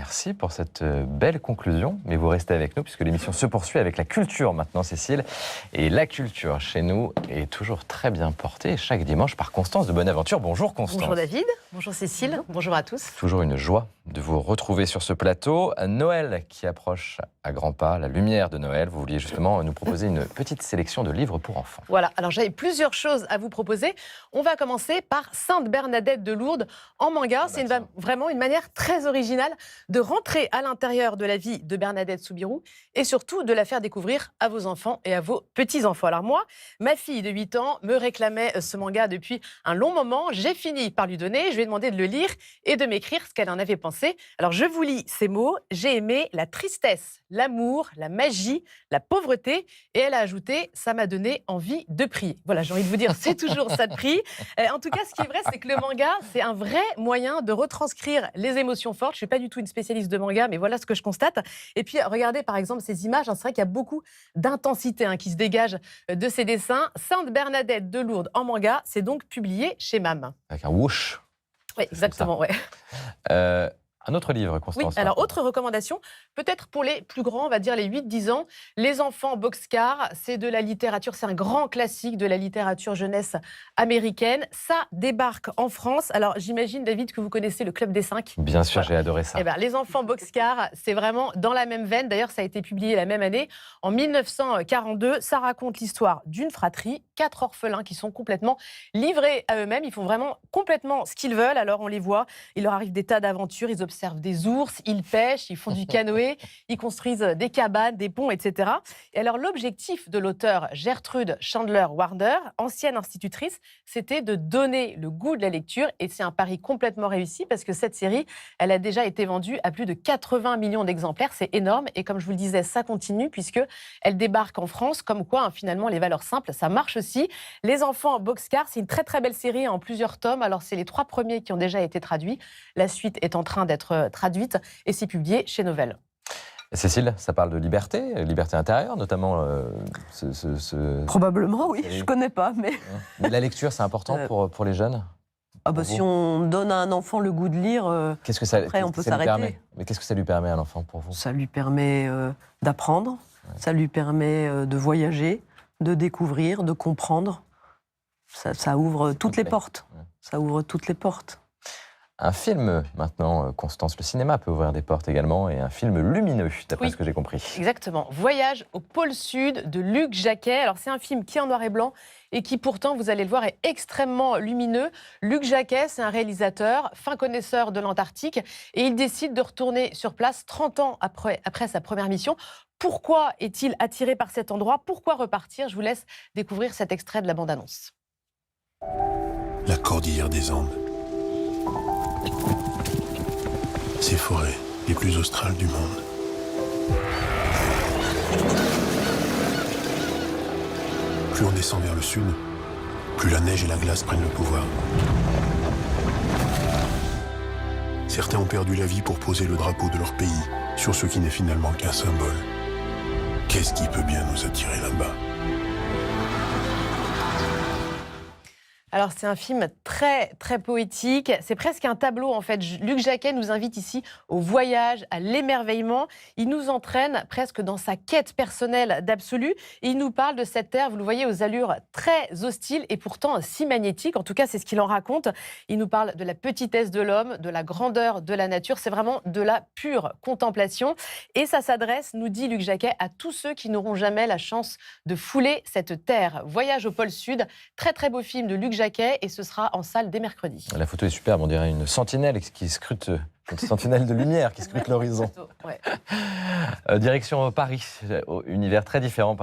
Merci pour cette belle conclusion. Mais vous restez avec nous puisque l'émission se poursuit avec la culture maintenant, Cécile. Et la culture chez nous est toujours très bien portée chaque dimanche par Constance de Bonaventure. Bonjour Constance. Bonjour David, bonjour Cécile, bonjour à tous. Toujours une joie de vous retrouver sur ce plateau. Noël qui approche à grands pas, la lumière de Noël. Vous vouliez justement nous proposer une petite sélection de livres pour enfants. Voilà, alors j'avais plusieurs choses à vous proposer. On va commencer par Sainte Bernadette de Lourdes en manga. C'est vraiment une manière très originale de rentrer à l'intérieur de la vie de Bernadette Soubirous et surtout de la faire découvrir à vos enfants et à vos petits-enfants. Alors moi, ma fille de 8 ans me réclamait ce manga depuis un long moment. J'ai fini par lui donner, je lui ai demandé de le lire et de m'écrire ce qu'elle en avait pensé. Alors je vous lis ces mots. J'ai aimé la tristesse, l'amour, la magie, la pauvreté. Et elle a ajouté, ça m'a donné envie de prier. Voilà, j'ai envie de vous dire, c'est toujours ça de prix. En tout cas, ce qui est vrai, c'est que le manga, c'est un vrai moyen de retranscrire les émotions fortes. Je ne suis pas du tout une spécialiste de manga, mais voilà ce que je constate. Et puis, regardez par exemple ces images. C'est vrai qu'il y a beaucoup d'intensité qui se dégage de ces dessins. Sainte Bernadette de Lourdes en manga, c'est donc publié chez MAM. Avec un whoosh. Oui, exactement, ouais. Un autre livre, Constance. Oui, alors autre recommandation, peut-être pour les plus grands, on va dire les 8-10 ans, Les enfants boxcar, c'est de la littérature, c'est un grand classique de la littérature jeunesse américaine. Ça débarque en France. Alors j'imagine, David, que vous connaissez le Club des 5. Bien sûr, voilà. J'ai adoré ça. Eh ben, Les enfants boxcar, c'est vraiment dans la même veine. D'ailleurs, ça a été publié la même année, en 1942. Ça raconte l'histoire d'une fratrie, 4 orphelins qui sont complètement livrés à eux-mêmes. Ils font vraiment complètement ce qu'ils veulent. Alors on les voit, il leur arrive des tas d'aventures, ils observent des ours, ils pêchent, ils font du canoë, ils construisent des cabanes, des ponts, etc. Et alors l'objectif de l'auteur Gertrude Chandler-Warner, ancienne institutrice, c'était de donner le goût de la lecture. Et c'est un pari complètement réussi parce que cette série, elle a déjà été vendue à plus de 80 millions d'exemplaires. C'est énorme. Et comme je vous le disais, ça continue puisque elle débarque en France. Comme quoi, finalement, les valeurs simples, ça marche aussi. Les enfants boxcar, c'est une très très belle série en plusieurs tomes. Alors c'est les 3 premiers qui ont déjà été traduits. La suite est en train d'être traduite et c'est publié chez Novell. Cécile, ça parle de liberté, liberté intérieure, notamment Probablement, oui, je ne connais pas. Mais la lecture, c'est important pour les jeunes. Si on donne à un enfant le goût de lire, après on peut s'arrêter. Mais qu'est-ce que ça lui permet à l'enfant pour vous? Ça lui permet d'apprendre, ça lui permet de voyager, de découvrir, de comprendre. Ça ouvre toutes les portes. Ça ouvre toutes les portes. Un film, maintenant, Constance, le cinéma peut ouvrir des portes également, et un film lumineux, d'après ce que j'ai compris. Exactement. Voyage au pôle Sud de Luc Jacquet. Alors, c'est un film qui est en noir et blanc et qui, pourtant, vous allez le voir, est extrêmement lumineux. Luc Jacquet, c'est un réalisateur, fin connaisseur de l'Antarctique, et il décide de retourner sur place 30 ans après sa première mission. Pourquoi est-il attiré par cet endroit? Pourquoi repartir? Je vous laisse découvrir cet extrait de la bande-annonce. La cordillère des Andes. Ces forêts les plus australes du monde. Plus on descend vers le sud, plus la neige et la glace prennent le pouvoir. Certains ont perdu la vie pour poser le drapeau de leur pays sur ce qui n'est finalement qu'un symbole. Qu'est-ce qui peut bien nous attirer là-bas ? Alors, c'est un film très, très poétique. C'est presque un tableau, en fait. Luc Jacquet nous invite ici au voyage, à l'émerveillement. Il nous entraîne presque dans sa quête personnelle d'absolu. Et il nous parle de cette terre, vous le voyez, aux allures très hostiles et pourtant si magnétiques. En tout cas, c'est ce qu'il en raconte. Il nous parle de la petitesse de l'homme, de la grandeur de la nature. C'est vraiment de la pure contemplation. Et ça s'adresse, nous dit Luc Jacquet, à tous ceux qui n'auront jamais la chance de fouler cette terre. Voyage au pôle Sud. Très, très beau film de Luc Jacquet. Et ce sera en salle dès mercredi. La photo est superbe, on dirait une sentinelle qui scrute, une sentinelle de lumière qui scrute l'horizon. Direction Paris, univers très différent.